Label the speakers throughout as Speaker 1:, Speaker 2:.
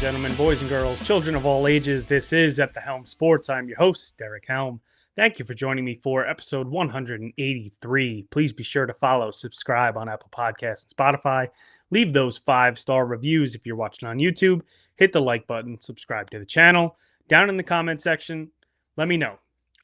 Speaker 1: gentlemen, boys and girls, children of all ages, this is At the Helm Sports. I'm your host, Derek Helm. Thank you for joining me for episode 183. Please be sure to follow, subscribe on Apple Podcasts and Spotify. Leave those 5-star reviews if you're watching on YouTube. Hit the like button, subscribe to the channel. Down in the comment section, let me know.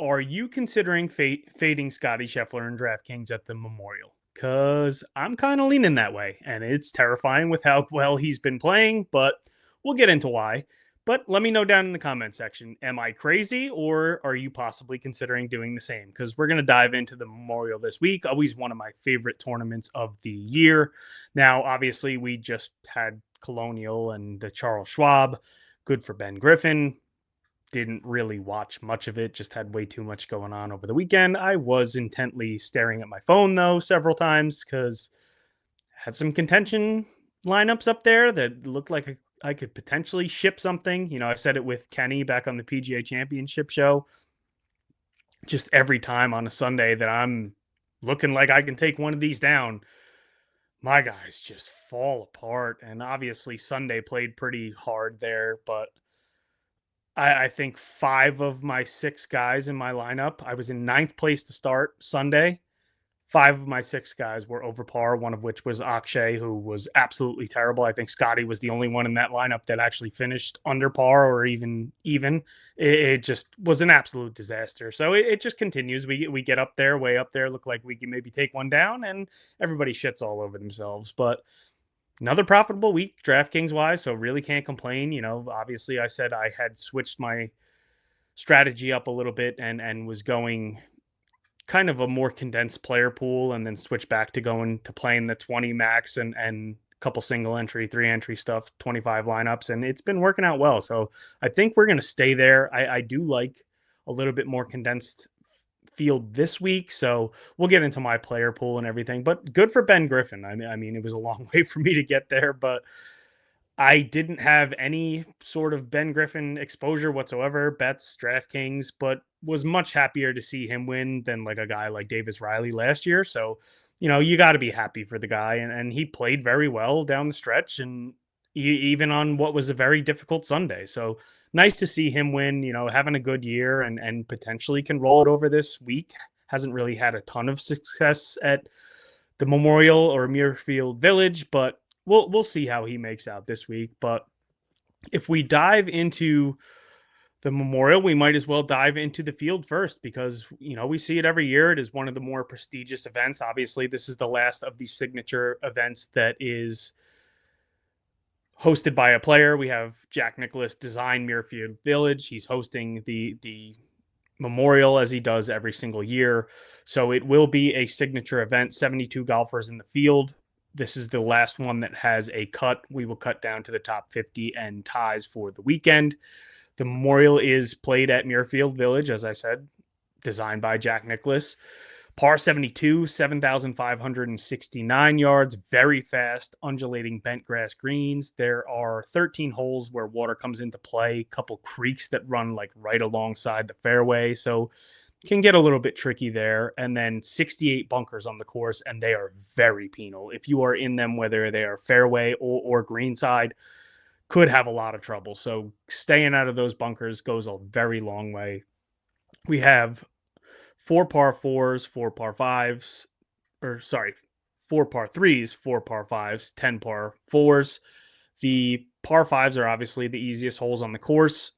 Speaker 1: Are you considering fading Scotty Scheffler and Draftkings at the Memorial? Because I'm kind of leaning that way, and it's terrifying with how well he's been playing, but we'll get into why. But let me know down in the comment section. Am I crazy, or are you possibly considering doing the same? Because we're going to dive into the Memorial this week. Always one of my favorite tournaments of the year. Now, obviously, we just had Colonial and the Charles Schwab. Good for Ben Griffin. Didn't really watch much of it, just had way too much going on over the weekend. I was intently staring at my phone, though, several times because I had some contention lineups up there that looked like I could potentially ship something. You know, I said it with Kenny back on the PGA Championship show. Just every time on a Sunday that I'm looking like I can take one of these down, my guys just fall apart. And obviously Sunday played pretty hard there, but I think 5 of my 6 guys in my lineup, I was in 9th place to start Sunday. 5 of my 6 guys were over par, one of which was Akshay, who was absolutely terrible. I think Scotty was the only one in that lineup that actually finished under par or even. It just was an absolute disaster. So it just continues. We get up there, way up there, look like we can maybe take one down, and everybody shits all over themselves. But another profitable week, DraftKings wise, so really can't complain. You know, obviously I said I had switched my strategy up a little bit and was going kind of a more condensed player pool, and then switch back to going to playing the 20 max and a couple single entry, 3 entry stuff, 25 lineups, and it's been working out well. So I think we're going to stay there. I do like a little bit more condensed field this week, so we'll get into my player pool and everything. But good for Ben Griffin. I mean, it was a long way for me to get there, but I didn't have any sort of Ben Griffin exposure whatsoever, bets, DraftKings, but was much happier to see him win than like a guy like Davis Riley last year. So, you know, you got to be happy for the guy. And he played very well down the stretch, and even on what was a very difficult Sunday. So nice to see him win, you know, having a good year and potentially can roll it over this week. Hasn't really had a ton of success at the Memorial or Muirfield Village, but we'll see how he makes out this week. But if we dive into the Memorial, we might as well dive into the field first, because, you know, we see it every year. It is one of the more prestigious events. Obviously, this is the last of the signature events that is hosted by a player. We have Jack Nicklaus design Muirfield Village. He's hosting the Memorial as he does every single year. So it will be a signature event, 72 golfers in the field. This is the last one that has a cut. We will cut down to the top 50 and ties for the weekend. The Memorial is played at Muirfield Village, as I said, designed by Jack Nicklaus. Par 72, 7,569 yards, very fast, undulating bent grass greens. There are 13 holes where water comes into play, a couple creeks that run like right alongside the fairway. So can get a little bit tricky there. And then 68 bunkers on the course, and they are very penal. If you are in them, whether they are fairway or greenside, could have a lot of trouble. So staying out of those bunkers goes a very long way. We have 4 par 4s, 4 par 5s, 4 par 3s, 4 par 5s, 10 par 4s. The par 5s are obviously the easiest holes on the course.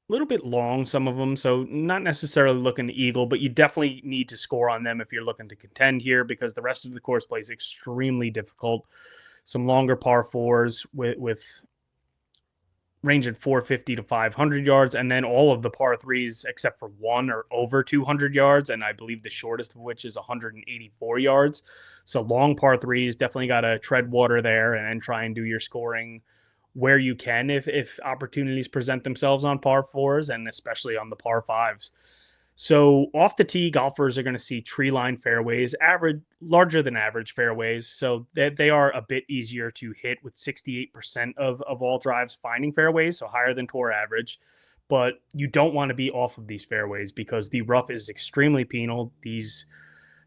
Speaker 1: A little bit long, some of them, so not necessarily looking to eagle, but you definitely need to score on them if you're looking to contend here, because the rest of the course play is extremely difficult. Some longer par 4s with ranging 450 to 500 yards, and then all of the par 3s except for one are over 200 yards, and I believe the shortest of which is 184 yards. So long par 3s, definitely got to tread water there and try and do your scoring where you can if opportunities present themselves on par 4s, and especially on the par 5s. So off the tee, golfers are going to see tree-lined fairways, larger than average fairways, so that they are a bit easier to hit, with 68% of all drives finding fairways, so higher than tour average. But you don't want to be off of these fairways because the rough is extremely penal. These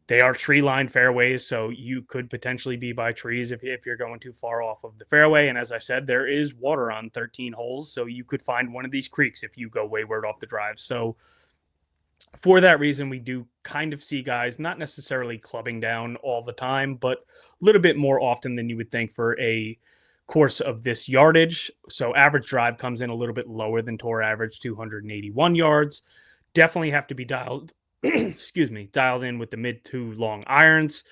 Speaker 1: They are tree-lined fairways, so you could potentially be by trees if you're going too far off of the fairway. And as I said, there is water on 13 holes, so you could find one of these creeks if you go wayward off the drive. So for that reason, we do kind of see guys not necessarily clubbing down all the time, but a little bit more often than you would think for a course of this yardage. So average drive comes in a little bit lower than tour average, 281 yards. Definitely have to be dialed, excuse me, dialed in with the mid to long irons.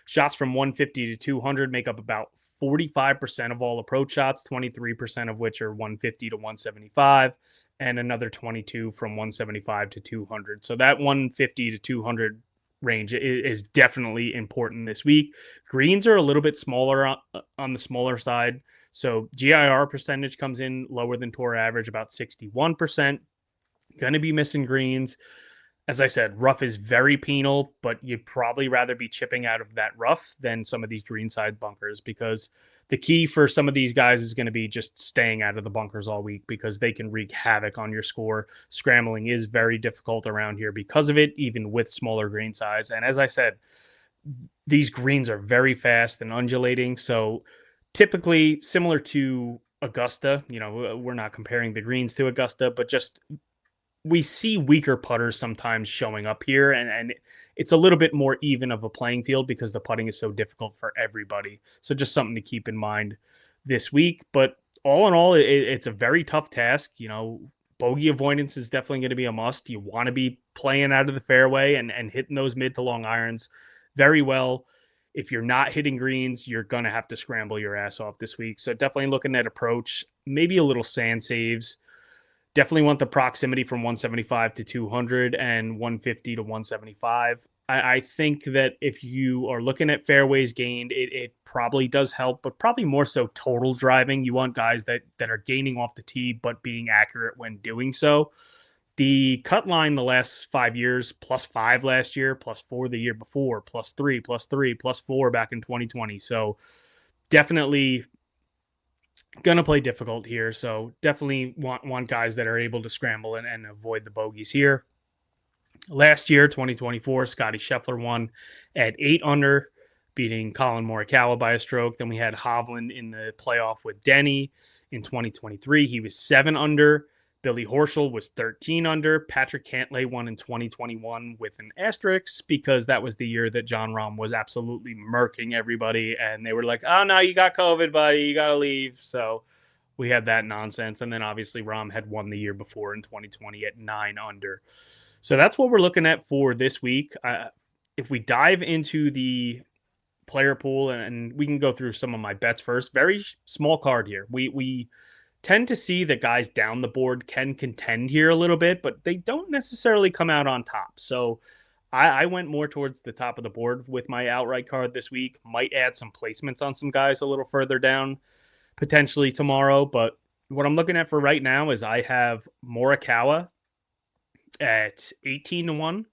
Speaker 1: Shots from 150 to 200 make up about 45% of all approach shots, 23% of which are 150 to 175, and another 22 from 175 to 200. So that 150 to 200 range is definitely important this week. Greens are a little bit smaller on the smaller side. So GIR percentage comes in lower than tour average, about 61%. Going to be missing greens. As I said, rough is very penal, but you'd probably rather be chipping out of that rough than some of these greenside bunkers, because the key for some of these guys is going to be just staying out of the bunkers all week, because they can wreak havoc on your score. Scrambling is very difficult around here because of it, even with smaller green size. And as I said, these greens are very fast and undulating. So typically similar to Augusta, we're not comparing the greens to Augusta, but just we see weaker putters sometimes showing up here, and it's a little bit more even of a playing field because the putting is so difficult for everybody. So just something to keep in mind this week. But all in all, it's a very tough task. Bogey avoidance is definitely going to be a must. You want to be playing out of the fairway and hitting those mid to long irons very well. If you're not hitting greens, you're going to have to scramble your ass off this week. So definitely looking at approach, maybe a little sand saves. Definitely want the proximity from 175 to 200 and 150 to 175. I think that if you are looking at fairways gained, it probably does help, but probably more so total driving. You want guys that are gaining off the tee, but being accurate when doing so. The cut line the last 5 years, +5 last year, +4 the year before, +3, +3, +4 back in 2020. So definitely gonna play difficult here. So definitely want guys that are able to scramble and avoid the bogeys here. Last year, 2024, Scotty Scheffler won at 8 under, beating Colin Morikawa by a stroke. Then we had Hovland in the playoff with Denny in 2023. He was 7 under. Billy Horschel was 13 under. Patrick Cantlay won in 2021 with an asterisk because that was the year that John Rahm was absolutely murking everybody. And they were like, oh, no, you got COVID, buddy. You got to leave. So we had that nonsense. And then obviously Rahm had won the year before in 2020 at 9 under. So that's what we're looking at for this week. If we dive into the player pool, and we can go through some of my bets first, very small card here. We tend to see that guys down the board can contend here a little bit, but they don't necessarily come out on top. So I went more towards the top of the board with my outright card this week. Might add some placements on some guys a little further down, potentially tomorrow. But what I'm looking at for right now is I have Morikawa at 18 to 1.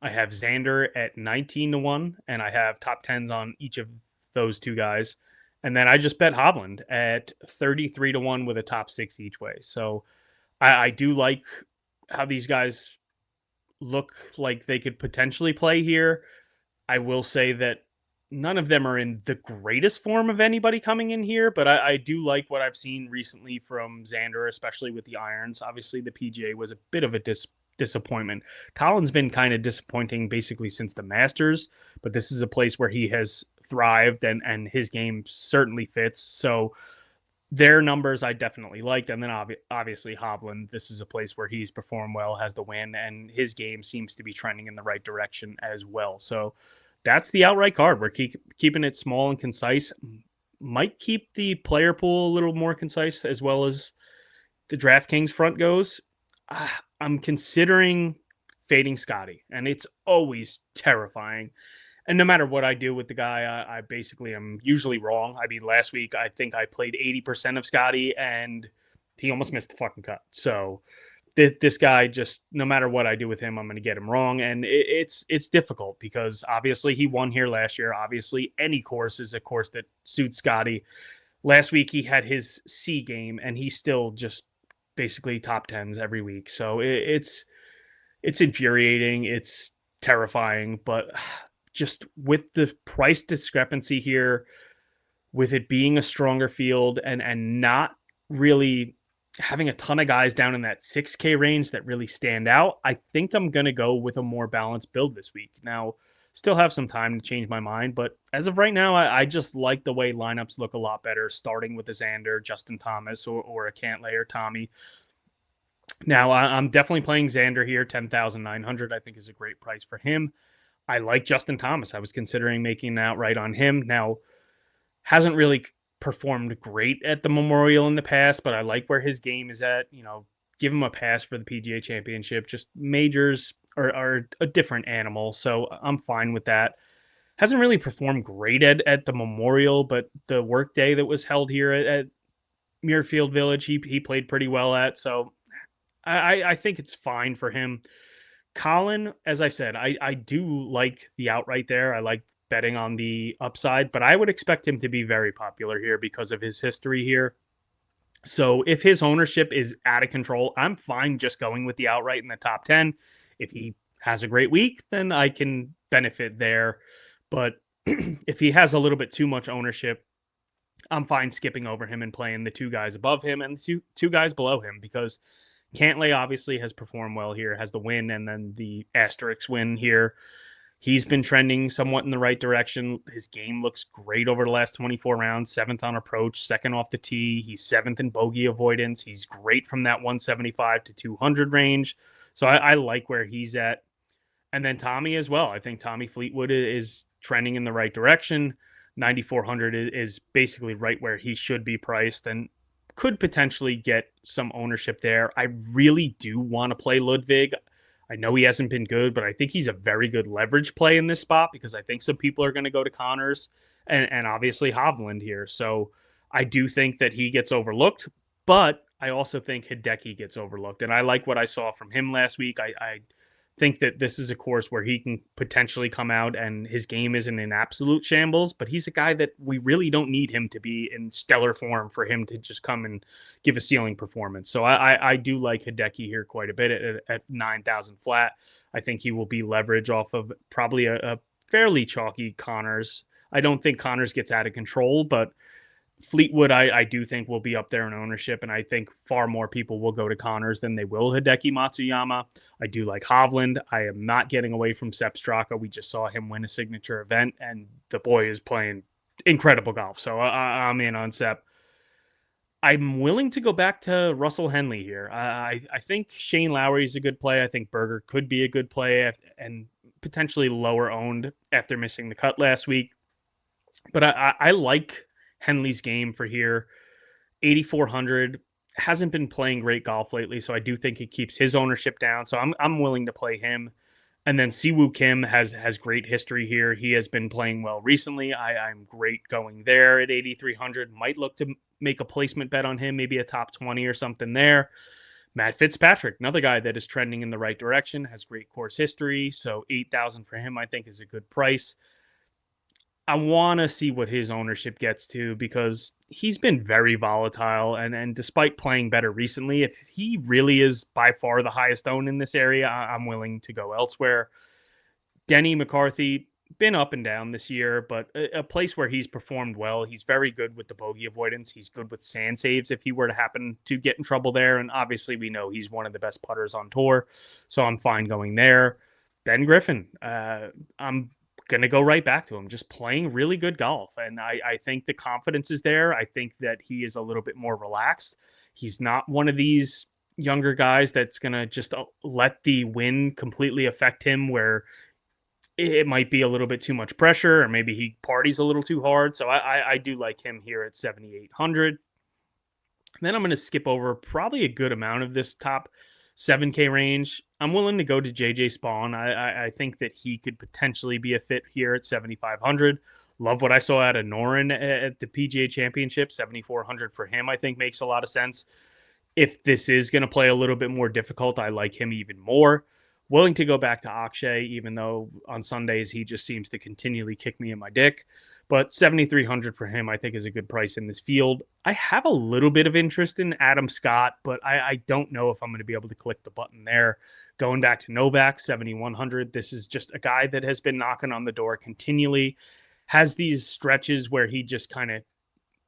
Speaker 1: I have Xander at 19 to 1, and I have top 10s on each of those two guys. And then I just bet Hovland at 33 to 1 with a top 6 each way. So I do like how these guys look like they could potentially play here. I will say that none of them are in the greatest form of anybody coming in here, but I do like what I've seen recently from Xander, especially with the irons. Obviously, the PGA was a bit of a disappointment. Colin's been kind of disappointing basically since the Masters, but this is a place where he has thrived and his game certainly fits. So their numbers I definitely liked. And then obviously Hovland, this is a place where he's performed well, has the win, and his game seems to be trending in the right direction as well. So that's the outright card. We're keeping it small and concise. Might keep the player pool a little more concise as well as the Draftkings front goes. I'm considering fading Scotty, and it's always terrifying. And no matter what I do with the guy, I basically am usually wrong. I mean, last week, I think I played 80% of Scotty, and he almost missed the fucking cut. So this guy, just no matter what I do with him, I'm going to get him wrong. And it's difficult because obviously he won here last year. Obviously, any course is a course that suits Scotty. Last week, he had his C game, and he still just basically top 10s every week. So it's infuriating. It's terrifying, but just with the price discrepancy here, with it being a stronger field and not really having a ton of guys down in that 6K range that really stand out, I think I'm going to go with a more balanced build this week. Now, still have some time to change my mind, but as of right now, I just like the way lineups look a lot better, starting with a Xander, Justin Thomas, or a Cantlay or Tommy. Now, I'm definitely playing Xander here. 10,900 I think is a great price for him. I like Justin Thomas. I was considering making an outright on him. Now, hasn't really performed great at the Memorial in the past, but I like where his game is at. Give him a pass for the PGA Championship. Just majors are a different animal, so I'm fine with that. Hasn't really performed great at the Memorial, but the work day that was held here at Muirfield Village, he played pretty well at. So I think it's fine for him. Colin, as I said, I do like the outright there. I like betting on the upside, but I would expect him to be very popular here because of his history here. So if his ownership is out of control, I'm fine just going with the outright in the top 10. If he has a great week, then I can benefit there. But if he has a little bit too much ownership, I'm fine skipping over him and playing the two guys above him and two guys below him, because Cantlay obviously has performed well here, has the win and then the asterisk win here. He's been trending somewhat in the right direction. His game looks great over the last 24 rounds. 7th on approach, 2nd off the tee. He's 7th in bogey avoidance. He's great from that 175 to 200 range. So I like where he's at. And then Tommy as well. I think Tommy Fleetwood is trending in the right direction. 9,400 is basically right where he should be priced and could potentially get some ownership there. I really do want to play Ludwig. I know he hasn't been good, but I think he's a very good leverage play in this spot, because I think some people are going to go to Connors and obviously Hovland here. So I do think that he gets overlooked, but I also think Hideki gets overlooked. And I like what I saw from him last week. I think that this is a course where he can potentially come out and his game isn't in absolute shambles, but he's a guy that we really don't need him to be in stellar form for him to just come and give a ceiling performance. So I do like Hideki here quite a bit at 9,000 flat. I think he will be leverage off of probably a fairly chalky Connors. I don't think Connors gets out of control, but Fleetwood, I do think will be up there in ownership, and I think far more people will go to Connors than they will Hideki Matsuyama. I do like Hovland. I am not getting away from Sepp Straka. We just saw him win a signature event, and the boy is playing incredible golf. So I'm in on Sepp. I'm willing to go back to Russell Henley here. I think Shane Lowry is a good play. I think Berger could be a good play and potentially lower owned after missing the cut last week. But I like Henley's game for here. 8,400, hasn't been playing great golf lately, so I do think it keeps his ownership down. So I'm willing to play him. And then Siwoo Kim has great history here. He has been playing well recently. I'm great going there at 8,300. Might look to make a placement bet on him, maybe a top 20 or something there. Matt Fitzpatrick, another guy that is trending in the right direction, has great course history. So 8,000 for him, I think, is a good price. I want to see what his ownership gets to, because he's been very volatile. And despite playing better recently, if he really is by far the highest owned in this area, I'm willing to go elsewhere. Denny McCarthy, been up and down this year, but a place where he's performed well. He's very good with the bogey avoidance. He's good with sand saves if he were to happen to get in trouble there. And obviously, we know he's one of the best putters on tour. So I'm fine going there. Ben Griffin, I'm going to go right back to him, just playing really good golf. And I think the confidence is there. I think that he is a little bit more relaxed. He's not one of these younger guys that's going to just let the win completely affect him, where it might be a little bit too much pressure, or maybe he parties a little too hard. So I do like him here at 7,800. Then I'm going to skip over probably a good amount of this top 7K range. I'm willing to go to JJ Spawn. I think that he could potentially be a fit here at 7,500. Love what I saw out of Noren at the PGA Championship. 7,400 for him, I think, makes a lot of sense. If this is going to play a little bit more difficult, I like him even more. Willing to go back to Akshay, even though on Sundays he just seems to continually kick me in my dick. But 7,300 for him, I think, is a good price in this field. I have a little bit of interest in Adam Scott, but I don't know if I'm going to be able to click the button there. Going back to Novak, 7,100. This is just a guy that has been knocking on the door continually, has these stretches where he just kind of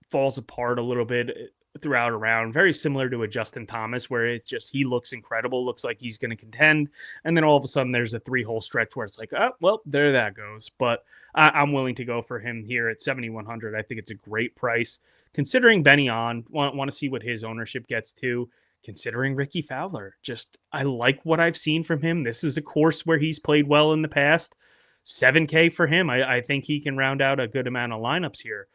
Speaker 1: falls apart a little bit throughout a round, very similar to a Justin Thomas, where it's just he looks incredible, looks like he's going to contend, and then all of a sudden there's a 3-hole stretch where it's like, oh well, there that goes. But I'm willing to go for him here at 7,100. I think it's a great price considering Benny on. Want to see what his ownership gets to. Considering Ricky Fowler, just I like what I've seen from him. This is a course where he's played well in the past. 7K for him. I think he can round out a good amount of lineups here.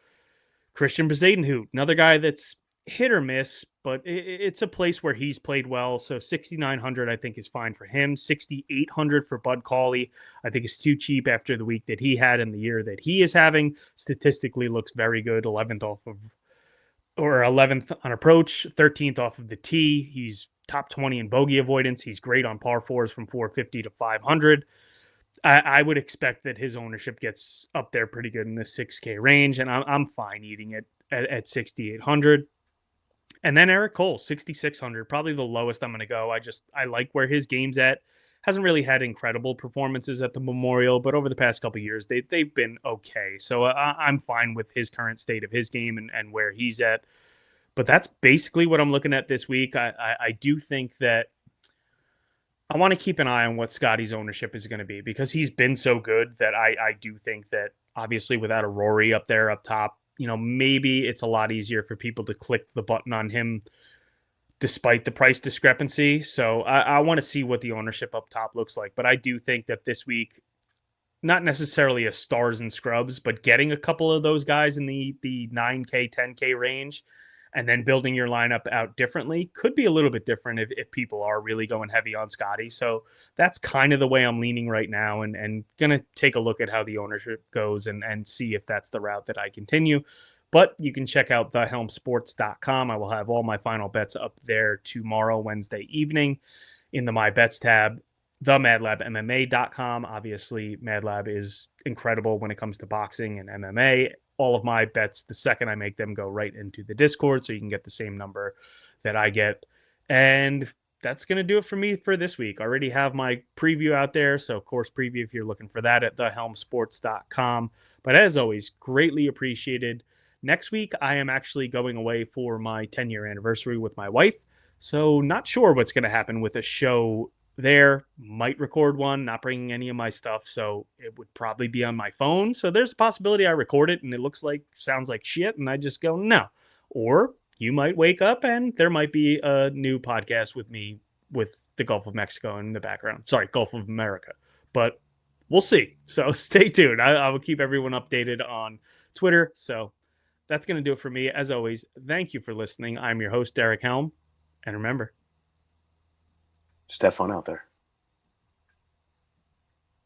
Speaker 1: Christian Bezadenhout, another guy that's hit or miss, but it's a place where he's played well. So 6,900, I think, is fine for him. 6,800 for Bud Cauley, I think, is too cheap after the week that he had and the year that he is having. Statistically, looks very good. 11th on approach, 13th off of the tee. He's top 20 in bogey avoidance. He's great on par fours from 450 to 500. I would expect that his ownership gets up there pretty good in the 6K range, and I'm fine eating it at 6,800. And then Eric Cole, 6,600, probably the lowest I'm going to go. I like where his game's at. Hasn't really had incredible performances at the Memorial, but over the past couple of years, they've been okay. So I'm fine with his current state of his game and where he's at. But that's basically what I'm looking at this week. I do think that I want to keep an eye on what Scotty's ownership is going to be because he's been so good that I do think that obviously without a Rory up there up top, maybe it's a lot easier for people to click the button on him despite the price discrepancy. So I want to see what the ownership up top looks like. But I do think that this week, not necessarily a stars and scrubs, but getting a couple of those guys in the 9K, 10K range and then building your lineup out differently could be a little bit different if people are really going heavy on Scotty. So that's kind of the way I'm leaning right now and going to take a look at how the ownership goes and see if that's the route that I continue. But you can check out thehelmsports.com. I will have all my final bets up there tomorrow, Wednesday evening in the My Bets tab. TheMadLabMMA.com. Obviously, MadLab is incredible when it comes to boxing and MMA. All of my bets, the second I make them, go right into the Discord, so you can get the same number that I get. And that's going to do it for me for this week. I already have my preview out there, so course preview if you're looking for that at thehelmsports.com. But as always, greatly appreciated. Next week, I am actually going away for my 10-year anniversary with my wife, so not sure what's going to happen with a show there. Might record one, not bringing any of my stuff, so it would probably be on my phone. So there's a possibility I record it and it sounds like shit and I just go no. Or you might wake up and there might be a new podcast with me with the Gulf of Mexico in the background. Sorry, Gulf of America. But we'll see. So stay tuned. I will keep everyone updated on Twitter. So that's going to do it for me. As always, thank you for listening. I'm your host, Derek Helm. And remember,
Speaker 2: just have fun out there.